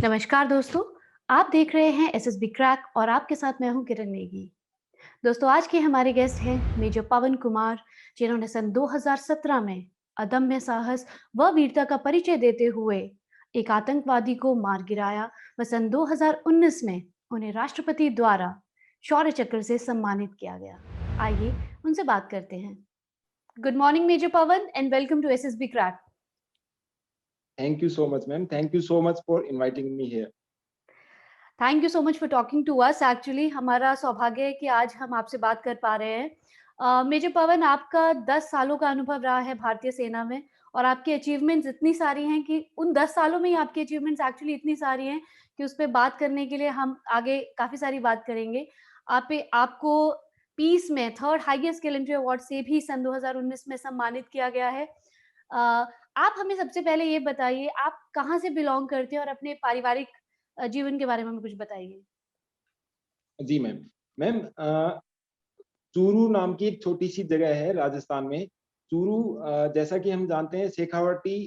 नमस्कार दोस्तों, आप देख रहे हैं एसएसबी क्रैक और आपके साथ मैं हूं किरण नेगी। दोस्तों, आज के हमारे गेस्ट हैं मेजर पवन कुमार, जिन्होंने सन 2017 में अदम्य साहस व वीरता का परिचय देते हुए एक आतंकवादी को मार गिराया व सन 2019 में उन्हें राष्ट्रपति द्वारा शौर्य चक्र से सम्मानित किया गया। आइए उनसे बात करते हैं। Good morning major Pawan and welcome to SSB crack. Thank you so much, ma'am. Thank you so much for inviting me here. Thank you so much for talking to us. Actually हमारा सौभाग्य है कि आज हम आपसे बात कर पा रहे हैं। मेजर पवन, आपका 10 सालों का अनुभव रहा है भारतीय सेना में और आपकी अचीवमेंट्स इतनी सारी हैं कि उन 10 सालों में ही आपकी अचीवमेंट्स एक्चुअली इतनी सारी हैं कि उस पे बात करने के लिए हम आगे काफ़ी सारी बात करेंगे। आपको पीस में थर्ड हाईएस्ट गैलेंट्री अवार्ड से भी सन 2019 में सम्मानित किया गया है। अ, आप हमें सबसे पहले ये बताइए, आप कहाँ से बिलॉन्ग करते हैं और अपने पारिवारिक जीवन के बारे में हमें कुछ बताइए? जी मैम। मैम, चूरू नाम की एक छोटी-सी जगह है राजस्थान में। चूरू, जैसा कि हम जानते हैं, शेखावाटी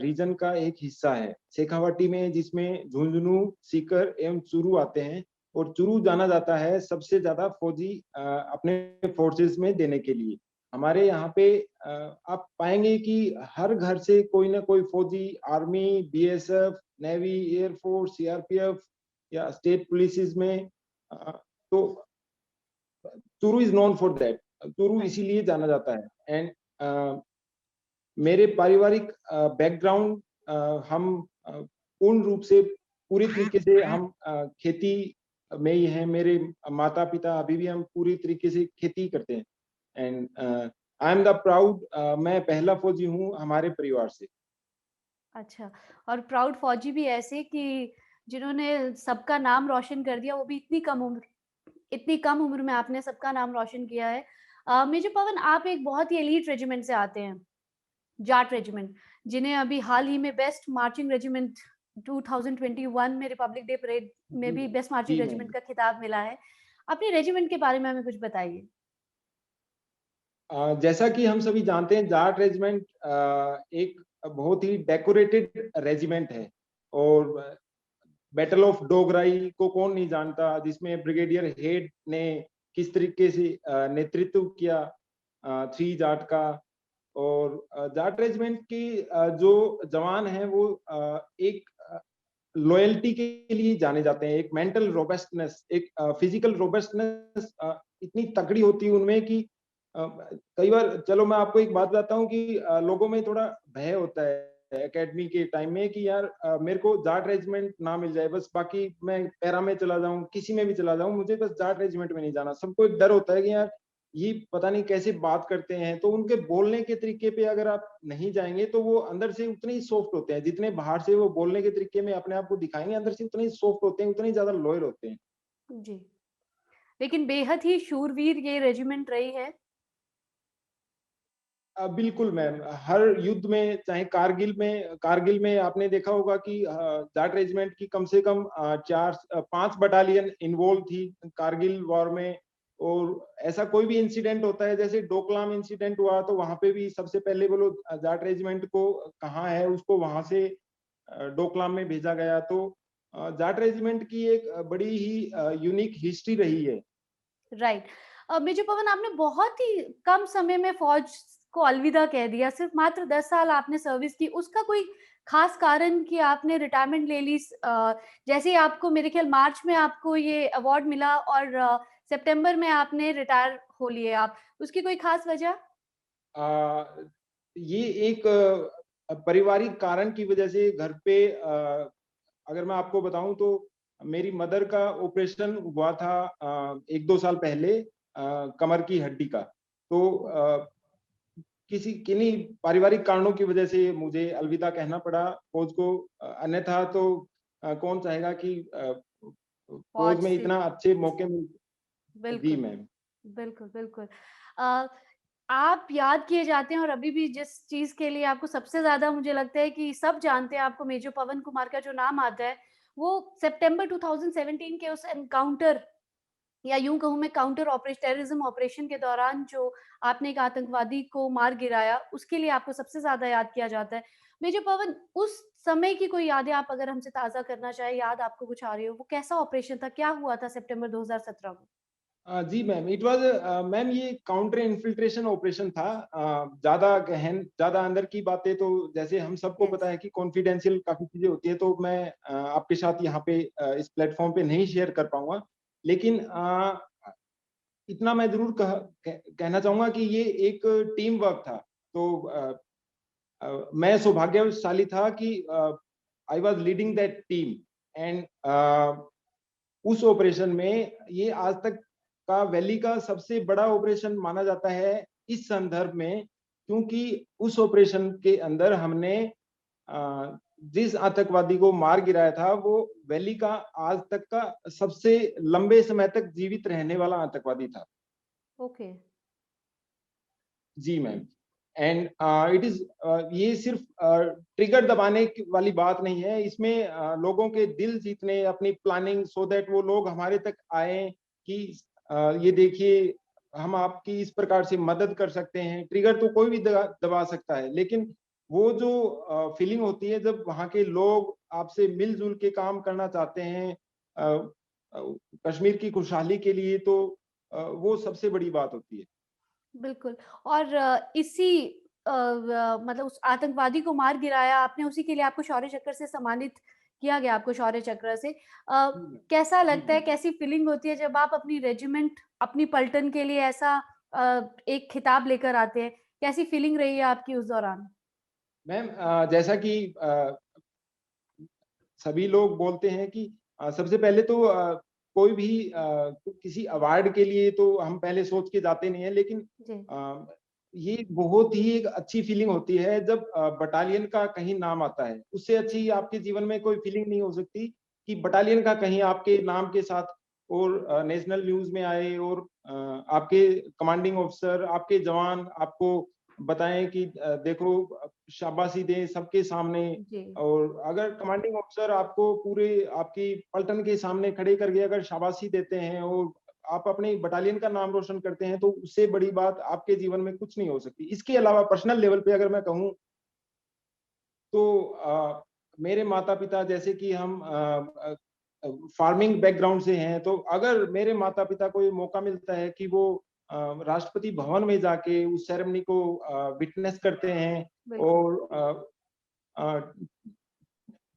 रीजन का एक हिस्सा है। शेखावाटी में जिसमें झुंझुनू, सीकर एवं चूरू आते हैं और चूरू जाना जाता है सबसे ज़्यादा फौजी अपने फोर्सेस में देने के लिए। हमारे यहाँ पे आप पाएँगे कि हर घर से कोई ना कोई फौजी army, BSF, navy, air force, CRPF या स्टेट पुलिसेस में अ, तो Churu is known for that. Churu right. इसीलिए जाना जाता है। एंड मेरे पारिवारिक बैकग्राउंड, हम पूर्ण रूप से पूरी तरीके से हम खेती में ही हैं। मेरे माता पिता अभी भी हम पूरी तरीके से खेती करते हैं। And I am the proud, मैं पहला फौजी हूँ हमारे परिवार से। अच्छा, और प्राउड फौजी भी ऐसे कि जिन्होंने सबका नाम रोशन कर दिया, वो भी इतनी कम उम्र में आपने सबका नाम रोशन किया है। मेजर पवन, आप एक बहुत ही एलीट रेजिमेंट से आते हैं, जाट रेजिमेंट, जिन्हें अभी हाल ही में बेस्ट मार्चिंग रेजिमेंट 2021 में रिपब्लिक डे परेड में जी भी मैम। बेस्ट मार्चिंग जी मैम। रेजिमेंट का खिताब मिला है। अपने रेजिमेंट के बारे में हमें कुछ बताइए? जैसा कि हम सभी जानते हैं, जाट रेजिमेंट एक बहुत ही डेकोरेटेड रेजिमेंट है। और बैटल ऑफ डोगराई को कौन नहीं जानता, जिसमें ब्रिगेडियर हेड ने किस तरीके से नेतृत्व किया थ्री जाट का। और जाट रेजिमेंट की जो जवान हैं वो एक लॉयल्टी के लिए जाने जाते हैं। एक मेंटल रोबस्टनेस, एक फिजिकल रोबस्टनेस इतनी तगड़ी होती है उनमें कि कई बार, चलो मैं आपको एक बात बताता हूँ कि लोगों में थोड़ा भय होता है एकेडमी के टाइम में कि यार मेरे को जाट रेजिमेंट ना मिल जाए, बस बाकी मैं पैरा में चला जाऊं, किसी में भी चला जाऊं, मुझे बस जाट रेजिमेंट में नहीं जाना। सबको एक डर होता है कि यार ये पता नहीं कैसे बात करते हैं। तो उनके बोलने के तरीके पे अगर आप नहीं जाएंगे तो वो अंदर से उतने ही सॉफ्ट होते हैं, जितने बाहर से वो बोलने के तरीके में अपने आप को दिखाएंगे, अंदर से उतने ही सॉफ्ट होते हैं, उतने ही ज्यादा लॉयल होते हैं। जी, लेकिन बेहद ही शूरवीर ये रेजिमेंट रही है। बिल्कुल मैम। हर युद्ध में, चाहे कारगिल में आपने देखा होगा कि जाट रेजिमेंट की कम से कम 5 बटालियन इन्वॉल्व थी कारगिल वॉर में। और ऐसा कोई भी इंसिडेंट होता है, जैसे डोकलाम इंसिडेंट हुआ, तो वहां पे भी सबसे पहले वो लोग जाट रेजिमेंट को कहाँ है उसको वहां से डोकलाम में भेजा गया। तो जाट रेजिमेंट की एक बड़ी ही यूनिक हिस्ट्री रही है। राइट। मेजर पवन, आपने बहुत ही कम समय में फौज को अलविदा कह दिया। सिर्फ मात्र 10 साल आपने सर्विस की। उसका कोई खास कारण कि आपने रिटायरमेंट ले ली? जैसे ही आपको मेरे ख्याल मार्च में आपको ये अवार्ड मिला और सितंबर में आपने रिटायर हो लिए आप। उसकी कोई खास वजह? आ, ये एक पारिवारिक कारण की वजह से घर पे, अगर मैं आपको बताऊं तो मेरी मदर का ऑपरेशन हुआ था 1-2 साल पहले, कमर की हड्डी का। तो किसी किन्हीं पारिवारिक कारणों की वजह से मुझे अलविदा कहना पड़ा फौज को। अन्यथा तो कौन चाहेगा कि फौज फौज में से। इतना अच्छे मौके मिल। जी बिल्कुल, मैम। बिल्कुल, बिल्कुल। अ, आप याद किए जाते हैं और अभी भी जिस चीज़ के लिए आपको सबसे ज़्यादा मुझे लगता है कि सब जानते हैं, आपको मेजर पवन कुमार का जो नाम आता है, वो सितंबर 2017 के उस एनकाउंटर या यूँ कहूँ मैं काउंटर टेररिज्म ऑपरेशन के दौरान जो आपने एक आतंकवादी को मार गिराया, उसके लिए आपको सबसे ज़्यादा याद किया जाता है। मेजर पवन, उस समय की कोई यादें आप अगर हमसे ताज़ा करना चाहें, याद आपको कुछ आ रही हो, वो कैसा ऑपरेशन था? क्या हुआ था सितंबर 2017 में? जी मैम, इट वाज़ मैम ये काउंटर इन्फिल्ट्रेशन ऑपरेशन था। ज़्यादा गहन, ज़्यादा अंदर की बातें तो जैसे हम सबको यस, पता है कि कॉन्फिडेंशियल काफ़ी चीज़ें होती हैं, तो मैं आपके साथ यहाँ पे इस प्लेटफ़ॉर्म पे नहीं शेयर कर पाऊँगा। लेकिन इतना मैं ज़रूर कहना चाहूँगा कि ये एक टीम वर्क था। तो मैं सौभाग्यशाली था कि I was leading that team and उस ऑपरेशन में ये आज तक का वैली का सबसे बड़ा ऑपरेशन माना जाता है इस संदर्भ में, क्योंकि उस ऑपरेशन के अंदर हमने जिस आतंकवादी को मार गिराया था वो वैली का आज तक का सबसे लंबे समय तक जीवित रहने वाला आतंकवादी था। ओके, जी मैम। एंड इट इज़ ये सिर्फ़ ट्रिगर दबाने की वाली बात नहीं है, इसमें लोगों के दिल जीतने, अपनी प्लानिंग सो दैट वो लोग हमारे तक आएँ कि ये देखिए हम आपकी इस प्रकार से मदद कर सकते हैं। ट्रिगर तो कोई भी दबा सकता है, लेकिन वो जो फीलिंग होती है जब वहाँ के लोग आपसे मिल-जुल के काम करना चाहते हैं अ अ, कश्मीर की खुशहाली के लिए, तो वो सबसे बड़ी बात होती है। बिल्कुल। और इसी मतलब उस आतंकवादी को मार गिराया आपने, उसी के लिए आपको शौर्य चक्र से सम्मानित किया गया आपको शौर्य चक्र से। जी मैम। कैसा जी लगता है, मैम। कैसी फीलिंग होती है जब आप अपनी रेजिमेंट, अपनी पलटन के लिए ऐसा एक खिताब लेकर आते हैं? कैसी फीलिंग रही है आपकी उस दौरान? मैम जैसा कि सभी लोग बोलते हैं कि सबसे पहले तो कोई भी किसी अवार्ड के लिए तो हम पहले सोच के जाते नहीं हैं, लेकिन जी, अ, ये बहुत ही एक अच्छी फीलिंग होती है जब बटालियन का कहीं नाम आता है। उससे अच्छी आपके जीवन में कोई फीलिंग नहीं हो सकती कि बटालियन का कहीं आपके नाम के साथ और नेशनल न्यूज़ में आए और आपके कमांडिंग ऑफिसर, आपके जवान आपको बताएँ कि देखो शाबाशी दें सबके सामने। जी। और अगर कमांडिंग ऑफिसर आपको पूरे आपकी पलटन के सामने खड़े करके अगर शाबाशी देते हैं और आप अपने बटालियन का नाम रोशन करते हैं, तो उससे बड़ी बात आपके जीवन में कुछ नहीं हो सकती। इसके अलावा पर्सनल लेवल पे अगर मैं कहूँ, तो मेरे माता-पिता जैसे कि हम फार्मिंग बैकग्राउंड से हैं, तो अगर मेरे माता-पिता को ये मौका मिलता है कि वो राष्ट्रपति भवन में जाके उस सेरेमनी को विटनेस करते हैं बिल्कुल, और अ,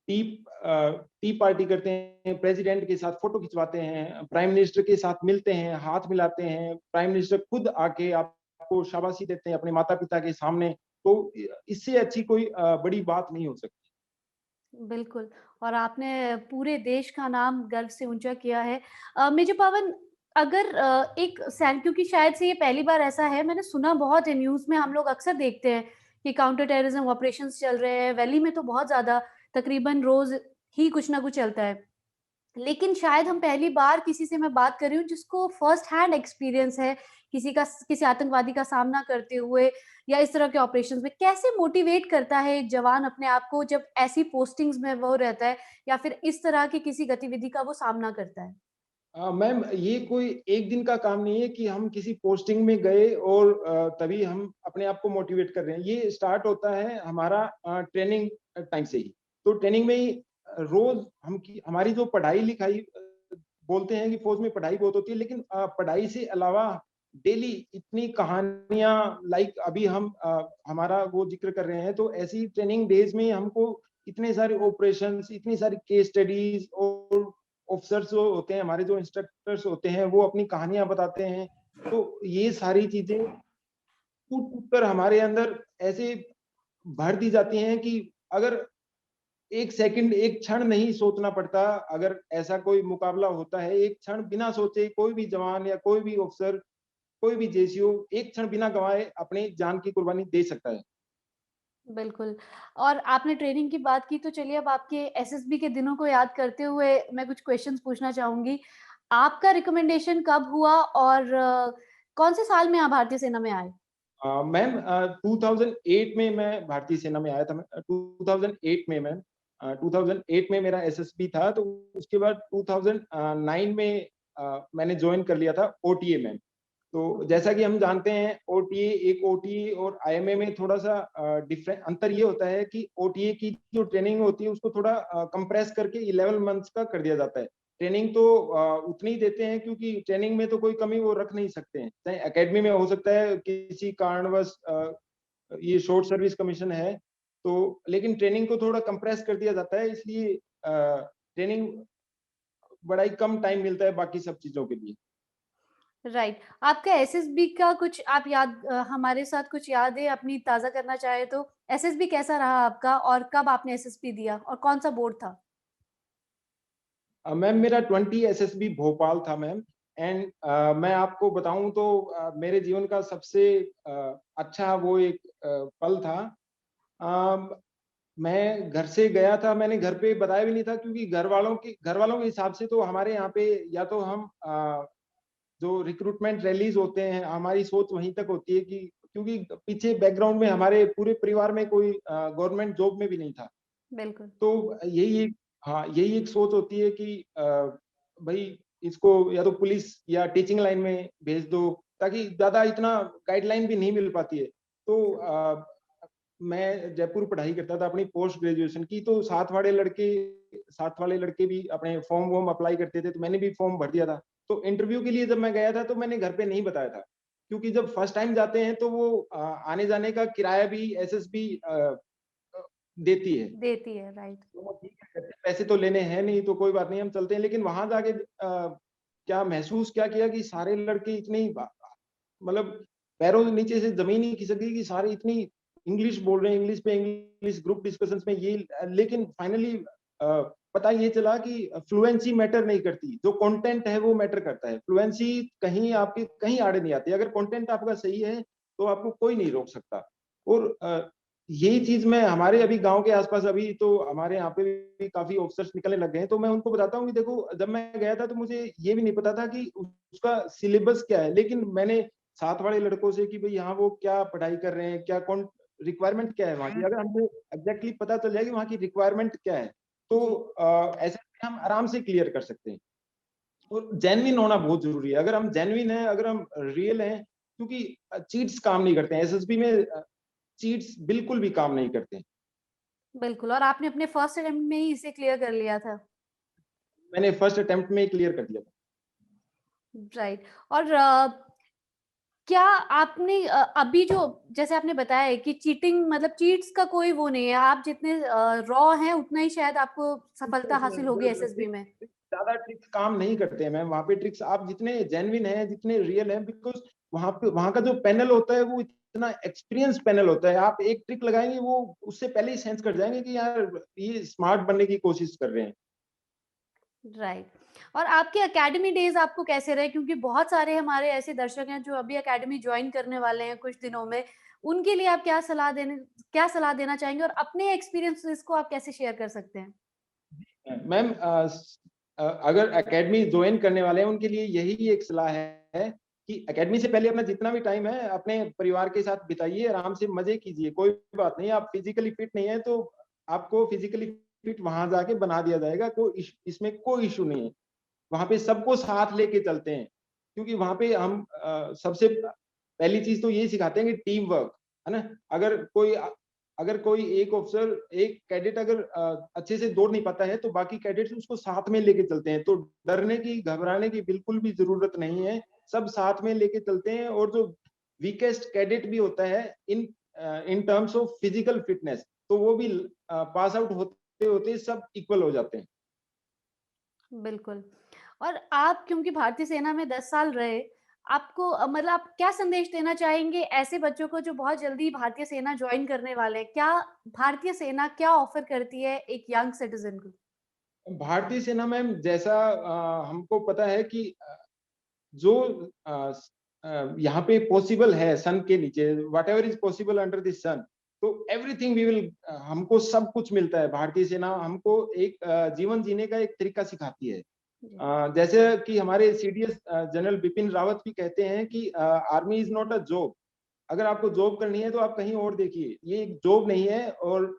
टी पार्टी करते हैं, प्रेसिडेंट के साथ फ़ोटो खिंचवाते हैं, प्राइम मिनिस्टर के साथ मिलते हैं, हाथ मिलाते हैं, प्राइम मिनिस्टर खुद आके आपको शाबाशी देते हैं अपने माता-पिता के सामने, तो इससे अच्छी कोई बड़ी बात नहीं हो सकती। बिल्कुल। और आपने पूरे देश का नाम गर्व से ऊँचा किया है। मेजर पवन, अगर एक सैन क्योंकि शायद से ये पहली बार ऐसा है, मैंने सुना बहुत है, न्यूज़ में हम लोग अक्सर देखते हैं कि काउंटर टेररिज़्म ऑपरेशंस चल रहे हैं, वैली में तो बहुत ज़्यादा, तकरीबन रोज़ ही कुछ ना कुछ चलता है। लेकिन शायद हम पहली बार किसी से मैं बात कर रही हूँ जिसको फर्स्ट हैंड एक्सपीरियंस है, किसी आतंकवादी का सामना करते हुए या इस तरह के ऑपरेशंस में। कैसे मोटिवेट करता है एक जवान अपने आप को जब ऐसी पोस्टिंग्स में वो रहता है या फिर इस तरह की किसी गतिविधि का वो सामना करता है? मैम ये कोई एक दिन का काम नहीं है कि हम किसी पोस्टिंग में गए और तभी हम अपने आप को मोटिवेट कर रहे हैं। ये स्टार्ट होता है हमारा ट्रेनिंग टाइम से ही। तो ट्रेनिंग में ही रोज़ हमारी जो पढ़ाई-लिखाई बोलते हैं कि फ़ौज में पढ़ाई बहुत होती है, लेकिन पढ़ाई से अलावा डेली इतनी कहानियाँ लाइक अभी हम हमारा वो ज़िक्र कर रहे हैं, तो ऐसी ट्रेनिंग डेज़ में हमको इतने सारे ऑपरेशंस, इतनी सारी केस स्टडीज़ और ऑफिसर्स जो होते हैं, हमारे जो इंस्ट्रक्टर्स होते हैं, वो अपनी कहानियाँ बताते हैं। तो ये सारी चीज़ें कूट-कूट कर हमारे अंदर ऐसे भर दी जाती हैं कि अगर 1 सेकंड, 1 क्षण नहीं सोचना पड़ता, अगर ऐसा कोई मुकाबला होता है, 1 क्षण बिना सोचे कोई भी जवान या कोई भी ऑफिसर, कोई भी जेसीओ 1 क्षण बिना गँवाए अपनी जान की कुर्बानी दे सकता है। बिल्कुल। और आपने ट्रेनिंग की बात की, तो चलिए अब आपके एसएसबी के दिनों को याद करते हुए मैं कुछ क्वेश्चन्स पूछना चाहूँगी। आपका रिकमेंडेशन कब हुआ और कौन से साल में आप भारतीय सेना में आए? मैम 2008 में मैं भारतीय सेना में आया था। मैं 2008 में मैम 2008 में मेरा एसएसबी था, तो उसके बाद 2009 में मैंने जॉइन कर लिया था ओटीए में। तो जैसा कि हम जानते हैं ओटीए, एक ओटीए और आईएमए में थोड़ा सा डिफरेंट अंतर ये होता है कि ओटीए की जो ट्रेनिंग होती है उसको थोड़ा कंप्रेस करके 11 मंथ्स का कर दिया जाता है। ट्रेनिंग तो उतनी ही देते हैं क्योंकि ट्रेनिंग में तो कोई कमी वो रख नहीं सकते हैं, चाहे एकेडमी में हो सकता है किसी कारणवश ये शॉर्ट सर्विस कमीशन है, तो लेकिन ट्रेनिंग को थोड़ा कंप्रेस कर दिया जाता है, इसलिए ट्रेनिंग बड़ा ही कम टाइम मिलता है बाकी सब चीजों के लिए। राइट। आपका एसएसबी का कुछ आप हमारे साथ कुछ यादें अपनी ताज़ा करना चाहें तो एसएसबी कैसा रहा आपका और कब आपने एसएसबी दिया और कौन-सा बोर्ड था? मैम मेरा 20 एसएसबी भोपाल था मैम। एंड मैं आपको बताऊं तो मेरे जीवन का सबसे अच्छा वो एक पल था। अ, मैं घर से गया था, मैंने घर पे बताया भी नहीं था क्योंकि घर वालों के हिसाब से तो हमारे यहाँ पे या तो हम जो रिक्रूटमेंट रैलीज होते हैं हमारी सोच वहीं तक होती है कि क्योंकि पीछे बैकग्राउंड में हमारे पूरे परिवार में कोई गवर्नमेंट जॉब में भी नहीं था। बिल्कुल। तो यही एक, हाँ, यही एक सोच होती है कि भाई इसको या तो पुलिस या टीचिंग लाइन में भेज दो, ताकि ज़्यादा इतना गाइडलाइन भी नहीं मिल पाती है। तो मैं जयपुर पढ़ाई करता था अपनी पोस्ट ग्रेजुएशन की, तो साथ वाले लड़के भी अपने फॉर्म वॉर्म अप्लाई करते थे, तो मैंने भी फॉर्म भर दिया था। तो इंटरव्यू के लिए जब मैं गया था तो मैंने घर पे नहीं बताया था, क्योंकि जब फर्स्ट टाइम जाते हैं तो वो आने जाने का किराया भी एसएसबी देती है। देती है, राइट। तो वो ठीक है, कहते हैं, पैसे तो लेने हैं नहीं तो कोई बात नहीं हम चलते हैं। लेकिन वहां जाके क्या महसूस क्या किया कि सारे लड़के इतने ही मतलब पैरों के नीचे से जमीन ही खिसक गई कि सारे इतनी इंग्लिश बोल रहे हैं, इंग्लिश पे इंग्लिश ग्रुप डिस्कशंस में ये। लेकिन फाइनली पता ये चला कि फ्लुएंसी मैटर नहीं करती, जो कंटेंट है वो मैटर करता है। फ्लुएंसी कहीं आपकी कहीं आड़े नहीं आती, अगर कंटेंट आपका सही है तो आपको कोई नहीं रोक सकता। और यही चीज मैं हमारे अभी गांव के आसपास, अभी तो हमारे यहाँ पे भी काफी ऑफिसर्स निकलने लग गए हैं, तो मैं उनको बताता हूँ कि देखो जब मैं गया था तो मुझे ये भी नहीं पता था कि उसका सिलेबस क्या है, लेकिन मैंने साथ वाले लड़कों से कि भाई यहाँ वो क्या पढ़ाई कर रहे हैं, क्या कौन रिक्वायरमेंट क्या है वहाँ की, अगर हमको एग्जैक्टली पता चल जाए कि वहाँ की रिक्वायरमेंट क्या है तो जी। ऐसे में हम आराम से क्लियर कर सकते हैं। और जेन्युइन होना बहुत जरूरी है, अगर हम जेन्युइन हैं, अगर हम रियल हैं, क्योंकि चीट्स काम नहीं करते हैं एसएसबी में, चीट्स बिल्कुल भी काम नहीं करते हैं। बिल्कुल और आपने अपने फर्स्ट अटेम्प्ट में ही इसे क्लियर कर लिया था। मैंने फर्स्ट अटेम्प्ट में ही क्लियर कर दिया था। राइट। और क्या आपने अभी जो जैसे आपने बताया है कि चीटिंग मतलब चीट्स का कोई वो नहीं है, आप जितने रॉ हैं उतना ही शायद आपको सफलता हासिल होगी एसएसबी में। ज्यादा ट्रिक्स काम नहीं करते हैं मैम, वहाँ पे ट्रिक्स आप जितने जेन्युइन हैं, जितने रियल हैं, बिकॉज वहाँ का जो पैनल होता है वो इतना एक्सपीरियंस पैनल होता है, आप एक ट्रिक लगाएंगे वो उससे पहले ही सेंस कर जाएंगे कि यार ये स्मार्ट बनने की कोशिश कर रहे हैं। राइट। और आपके एकेडमी डेज़ आपको कैसे रहे? क्योंकि बहुत सारे हमारे ऐसे दर्शक हैं जो अभी एकेडमी जॉइन करने वाले हैं कुछ दिनों में, उनके लिए आप क्या सलाह देना चाहेंगे और अपने एक्सपीरियंसेस को आप कैसे शेयर कर सकते हैं? मैम अगर एकेडमी ज्वाइन करने वाले हैं उनके लिए यही एक सलाह है कि एकेडमी से पहले अपना जितना भी टाइम है अपने परिवार के साथ बिताइए, आराम से मजे कीजिए। कोई बात नहीं, आप फिजिकली फिट नहीं है तो आपको फिजिकली फिट वहां जाके बना दिया जाएगा, इसमें कोई इशू नहीं है। वहां पे सबको साथ लेके चलते हैं, क्योंकि वहां पे हम सबसे पहली चीज तो ये सिखाते हैं कि टीम वर्क है ना। अगर कोई एक ऑफिसर, एक कैडेट अगर अच्छे से दौड़ नहीं पाता है तो बाकी कैडेट्स उसको साथ में लेके चलते हैं, तो डरने की घबराने की बिल्कुल भी जरूरत नहीं है, सब साथ में लेके चलते हैं। और जो वीकेस्ट कैडेट भी होता है in in terms of physical fitness, तो वो भी पास आउट होते होते सब इक्वल हो जाते हैं। बिल्कुल। और आप क्योंकि भारतीय सेना में 10 साल रहे, आपको मतलब आप क्या संदेश देना चाहेंगे ऐसे बच्चों को जो बहुत जल्दी भारतीय सेना जॉइन करने वाले हैं? क्या भारतीय सेना क्या ऑफ़र करती है एक यंग सिटिज़न को? भारतीय सेना में जैसा हमको पता है कि जो यहाँ पे पॉसिबल है सन के नीचे, whatever is possible under this sun, तो एवरीथिंग वी विल, हमको सब कुछ मिलता है। भारतीय सेना हमको एक जीवन जीने का एक तरीका सिखाती है। जी। जैसे कि हमारे सीडीएस जनरल बिपिन रावत भी कहते हैं कि army is not a job, अगर आपको जॉब करनी है तो आप कहीं और देखिए, ये एक जॉब नहीं है। और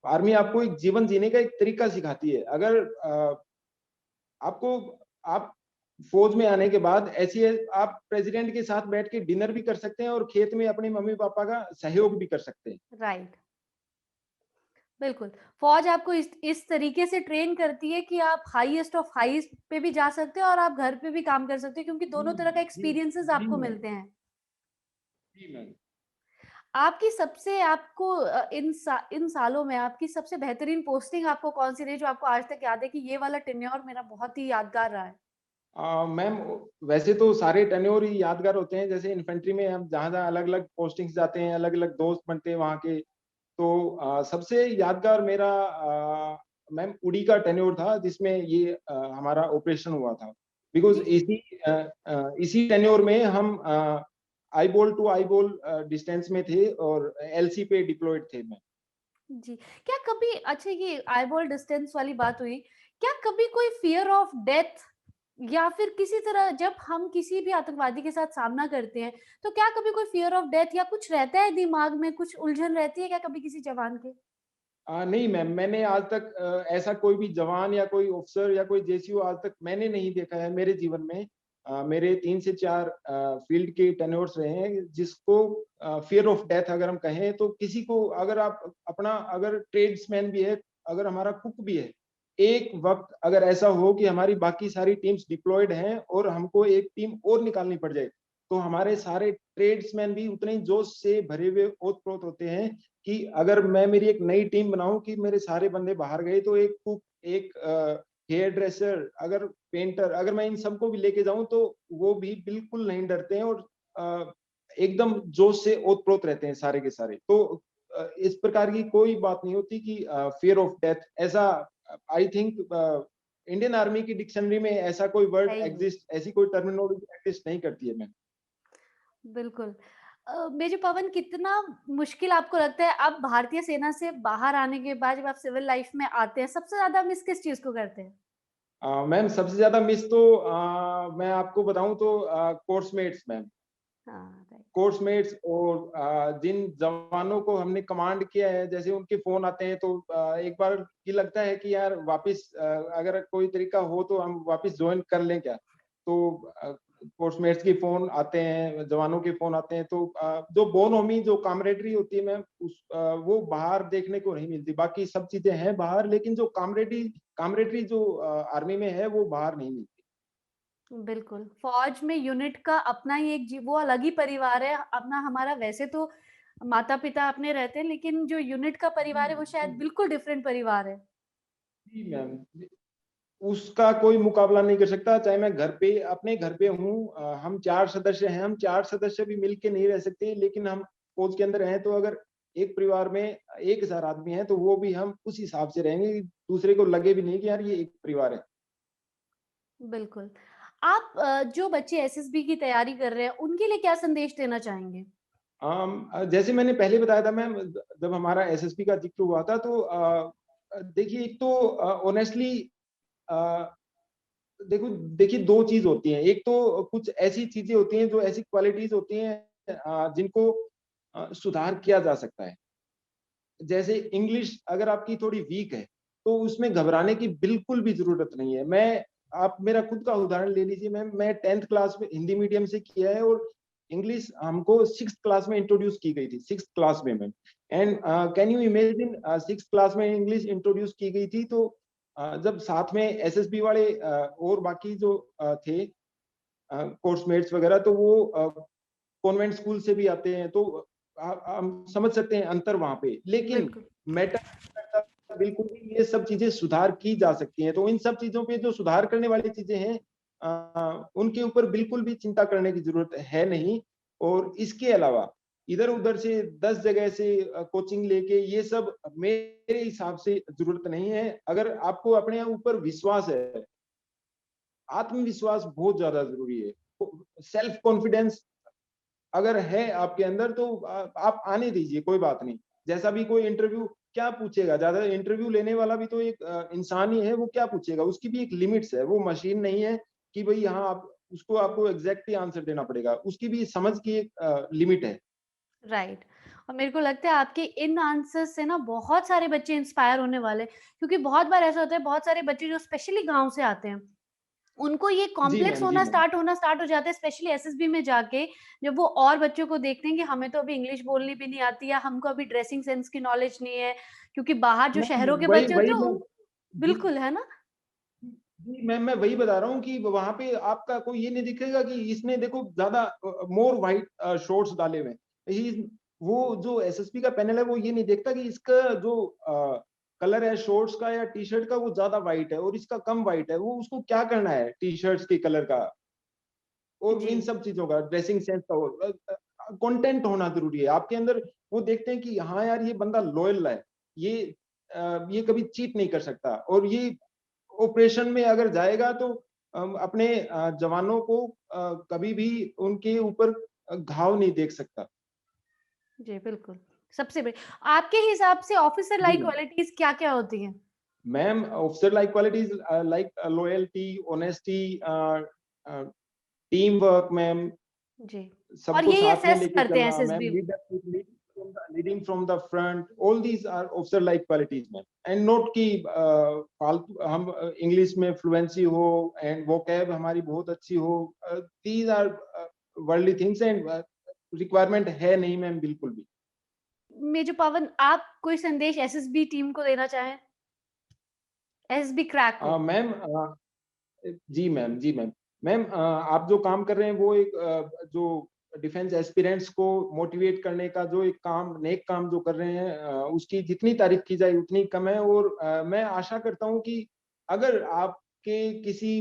आर्मी आपको एक जीवन जीने का एक तरीका सिखाती है। अगर आपको आप फौज में आने के बाद ऐसी है, आप प्रेसिडेंट के साथ बैठ के डिनर भी कर सकते हैं और खेत में अपने मम्मी पापा का सहयोग भी कर सकते हैं। राइट, बिल्कुल। फ़ौज आपको इस तरीके से ट्रेन करती है कि आप हाईएस्ट ऑफ हाईज़ पे भी जा सकते हो और आप घर पे भी काम कर सकते हो क्योंकि जी, दोनों तरह का जी, एक्सपीरियंसेस जी आपको मैम, मिलते हैं। जी मैम। आपकी सबसे आपको इन सालों में आपकी सबसे बेहतरीन पोस्टिंग आपको कौन-सी रही जो आपको आज तक याद है कि ये वाला टेन्योर मेरा बहुत ही यादगार रहा है? मैम वैसे तो सारे टेन्योर ही यादगार होते हैं, जैसे इन्फेंट्री में हम जहाँ-जहाँ अलग-अलग पोस्टिंग्स जाते हैं, अलग-अलग दोस्त बनते हैं वहाँ के। तो सबसे यादगार मेरा मैम उड़ी का टेन्योर था जिसमें ये हमारा ऑपरेशन हुआ था। बिकॉज़ जी, इसी टेन्योर में हम आईबॉल टू आईबॉल डिस्टेंस में थे और एलसी पे डिप्लॉयड थे मैं। जी। क्या कभी अच्छा ये आईबॉल डिस्टेंस वाली बात हुई, क्या कभी कोई फ़ियर ऑफ डेथ या फिर किसी तरह जब हम किसी भी आतंकवादी के साथ सामना करते हैं, तो क्या कभी कोई फ़ियर ऑफ डेथ या कुछ रहता है दिमाग में, कुछ उलझन रहती है क्या कभी किसी जवान के? नहीं मैम, मैंने आज तक ऐसा कोई भी जवान या कोई ऑफ़िसर या कोई जेसीओ आज तक मैंने नहीं देखा है मेरे जीवन में। मेरे 3 से 4 फ़ील्ड के टेन्योर्स रहे हैं जिसको फ़ियर ऑफ डेथ अगर हम कहें तो किसी को अगर आप अपना अगर ट्रेड्समैन भी है, अगर हमारा कुक भी है, एक वक़्त अगर ऐसा हो कि हमारी बाकी सारी टीम्स डिप्लॉयड हैं और हमको एक टीम और निकालनी पड़ जाए, तो हमारे सारे ट्रेड्समैन भी उतने ही जोश से भरे हुए ओत-प्रोत होते हैं कि अगर मैं मेरी एक नई टीम बनाऊँ कि मेरे सारे बंदे बाहर गए तो एक कुक, एक हेयर ड्रेसर, अगर पेंटर, अगर मैं इन सबको भी लेके जाऊँ तो वो भी बिल्कुल नहीं डरते हैं और अ, एकदम जोश से ओत-प्रोत रहते हैं सारे के सारे। तो इस प्रकार की कोई बात नहीं होती कि फ़ियर ऑफ डेथ ऐसा आई थिंक इंडियन आर्मी की डिक्शनरी में ऐसा कोई वर्ड है ही नहीं। एक्सिस्ट ऐसी कोई टर्मिनोलॉजी एक्सिस्ट नहीं करती है मैम। बिल्कुल। मेजर पवन कितना मुश्किल आपको लगता है अब भारतीय सेना से बाहर आने के बाद जब आप सिविल लाइफ़ में आते हैं, सबसे ज़्यादा मिस किस चीज़ को करते हैं? मैम सबसे ज़्यादा मिस तो मैं आपको बताऊँ तो कोर्समेट्स मैम। हाँ, राइट। कोर्समेट्स और जिन जवानों को हमने कमांड किया है, जैसे उनके फ़ोन आते हैं तो एक बार ये लगता है कि यार वापिस अगर कोई तरीका हो तो हम वापिस जॉइन कर लें क्या? तो कोर्समेट्स के फ़ोन आते हैं, जवानों के फ़ोन आते हैं तो जो बोनहोमी जो कामरेडरी होती है मैम वो बाहर देखने को नहीं मिलती। बाकी सब चीज़ें हैं बाहर लेकिन जो कामरेडरी जो आर्मी में है वो बाहर नहीं मिलती। बिल्कुल, फ़ौज में यूनिट का अपना ही एक वो अलग ही परिवार है, अपना हमारा वैसे तो माता-पिता अपने रहते हैं, लेकिन जो यूनिट का परिवार है, वो शायद जी, बिल्कुल डिफरेंट परिवार है। जी मैम। उसका कोई मुकाबला नहीं कर सकता, चाहे मैं घर पे अपने घर पे हूँ हम 4 सदस्य हैं, हम 4 सदस्य भी मिल के नहीं रह सकते, लेकिन हम फ़ौज के अंदर हैं, तो अगर एक परिवार में 1000 आदमी हैं, तो वो भी हम उस हिसाब से रहेंगे कि दूसरे को लगे भी नहीं कि यार ये एक परिवार है। बिल्कुल। आप जो बच्चे एसएसबी की तैयारी कर रहे हैं, उनके लिए क्या संदेश देना चाहेंगे? जैसे मैंने पहले बताया था मैम जब हमारा एसएसबी का ज़िक्र हुआ था तो देखिए एक तो ऑनेस्टली अ, देखो देखिए 2 चीज़ होती हैं। एक तो कुछ ऐसी चीज़ें होती हैं जो ऐसी क्वालिटीज़ होती हैं जिनको सुधार किया जा सकता है। जैसे इंग्लिश अगर आपकी थोड़ी वीक है, तो उसमें घबराने की बिल्कुल भी ज़रूरत नहीं है। आप मेरा खुद का उदाहरण ले लीजिए मैं 10th क्लास में हिंदी मीडियम से किया है और इंग्लिश हमको 6th क्लास में इंट्रोड्यूस की गई थी, 6th क्लास में ma'am. And can you imagine 6th class में इंग्लिश इंट्रोड्यूस की गई थी तो जब साथ में एसएसबी वाले और बाकी जो थे कोर्समेट्स वगैरह तो वो कॉन्वेंट स्कूल से भी आते हैं तो हम समझ सकते हैं अंतर वहाँ पे। लेकिन बिल्कुल। मैटर नहीं करता बिल्कुल भी ये सब चीज़ें सुधार की जा सकती हैं। तो इन सब चीज़ों पे जो सुधार करने वाली चीज़ें हैं उनके ऊपर बिल्कुल भी चिंता करने की ज़रूरत है नहीं। और इसके अलावा इधर-उधर से 10 जगह से कोचिंग लेके ये सब मेरे हिसाब से ज़रूरत नहीं है। अगर आपको अपने ऊपर विश्वास है, आत्मविश्वास बहुत ज़्यादा ज़रूरी है। सेल्फ कॉन्फिडेंस अगर है आपके अंदर तो आप आने दीजिए, कोई बात नहीं। जैसा भी कोई इंटरव्यू क्या पूछेगा? ज़्यादा इंटरव्यू लेने वाला भी तो एक इंसान ही है, वो क्या पूछेगा? उसकी भी एक लिमिट्स है, वो मशीन नहीं है कि भई यहाँ आप उसको आपको एग्ज़ैक्ट ही आंसर देना पड़ेगा। उसकी भी समझ की एक लिमिट है। राइट। और मेरे को लगता है आपके इन आंसर्स से ना बहुत सारे बच्चे इंस्पायर होने वाले हैं, क्योंकि बहुत बार ऐसा होता है बहुत सारे बच्चे जो स्पेशली गाँव से आते हैं उनको ये जी कॉम्प्लेक्स मैम, जी होना मैम। स्टार्ट हो जाता है स्पेशली एसएसबी में जाके, जब वो और बच्चों को देखते हैं कि हमें तो अभी इंग्लिश बोलनी भी नहीं आती या हमको अभी ड्रेसिंग सेंस की नॉलेज नहीं है, क्योंकि बाहर जो मैम शहरों के वही बच्चे होते वही हैं मैं उन जी, बिल्कुल, है ना? जी मैम मैं वही बता रहा हूँ कि वहाँ पे आपका कोई ये नहीं दिखेगा कि इसने देखो ज़्यादा मोर व्हाइट शॉर्ट्स डाले हुए हैं। ही वो जो एसएसपी का पैनल है वो ये नहीं देखता कि इसका जो कलर है शॉर्ट्स का या टी-शर्ट का वो ज़्यादा व्हाइट है और इसका कम व्हाइट है। वो उसको क्या करना है टी-शर्ट्स के कलर का और जी, इन सब चीज़ों का ड्रेसिंग सेंस का कंटेंट होना ज़रूरी है। आपके अंदर वो देखते हैं कि हाँ यार ये बंदा लॉयल है। ये ये कभी चीट नहीं कर सकता और ये ऑपरेशन में अगर जाएगा तो अपने जवानों को कभी भी उनके ऊपर घाव नहीं देख सकता। जी, बिल्कुल। सबसे बड़ी आपके हिसाब से ऑफिसर जी लाइक मैम। क्वालिटीज़ क्या-क्या होती हैं? Ma'am officer like qualities like loyalty, honesty team work ma'am, जी, और सबको यही साथ में असेस लेके करते हैं चलना ma'am, SSB. Leading from the front, all these are officer like qualities ma'am and not कि फालतू हम इंग्लिश में फ्लुएंसी हो एंड वोकैब हमारी बहुत अच्छी हो, these are worldly things and requirement है नहीं मैम बिल्कुल भी। मेजर पवन, आप कोई संदेश एसएसबी टीम को देना चाहें? एसएसबी क्रैक को? मैम जी मैम, जी मैम। मैम आप जो काम कर रहे हैं वो एक जो डिफेंस एस्पिरेंट्स को मोटिवेट करने का जो एक काम नेक काम जो कर रहे हैं उसकी जितनी तारीफ़ की जाए उतनी कम है और मैं आशा करता हूँ कि अगर आपके किसी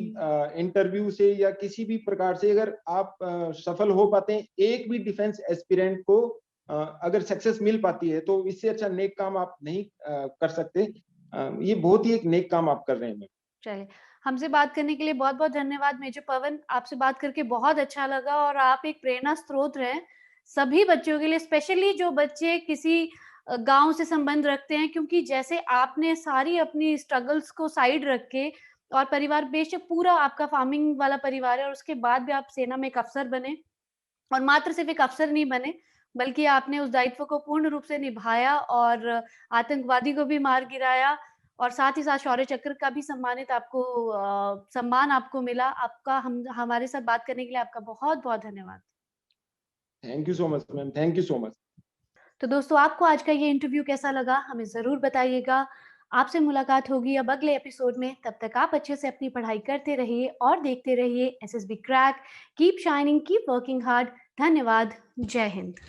इंटरव्यू से या किसी भी प्रकार से अगर आप सफल हो पाते हैं, एक भी डिफेंस एस्पिरेंट को अगर सक्सेस मिल पाती है, तो इससे अच्छा नेक काम आप नहीं कर सकते। ये बहुत ही एक नेक काम आप कर रहे हैं मैम। चलिए, हमसे बात करने के लिए बहुत-बहुत धन्यवाद मेजर पवन। आपसे बात करके बहुत अच्छा लगा और आप एक प्रेरणा स्रोत हैं, सभी बच्चों के लिए स्पेशली जो बच्चे किसी गाँव से संबंध रखते हैं, क्योंकि जैसे आपने सारी अपनी स्ट्रगल्स को साइड रख के और परिवार बेशक पूरा आपका फार्मिंग वाला परिवार है और उसके बाद भी आप सेना में एक अफ़सर बने और मात्र सिर्फ़ एक अफ़सर नहीं बने, बल्कि आपने उस दायित्व को पूर्ण रूप से निभाया और आतंकवादी को भी मार गिराया और साथ ही साथ शौर्य चक्र का भी सम्मान आपको मिला। आपका हम हमारे साथ बात करने के लिए आपका बहुत-बहुत धन्यवाद। Thank you so much ma'am, thank you so much. तो दोस्तों, आपको आज का ये इंटरव्यू कैसा लगा? हमें ज़रूर बताइएगा। आपसे मुलाकात होगी अब अगले एपिसोड में, तब तक आप अच्छे से अपनी पढ़ाई करते रहिए और देखते रहिए SSB crack. Keep shining, keep working hard. धन्यवाद। जय हिंद।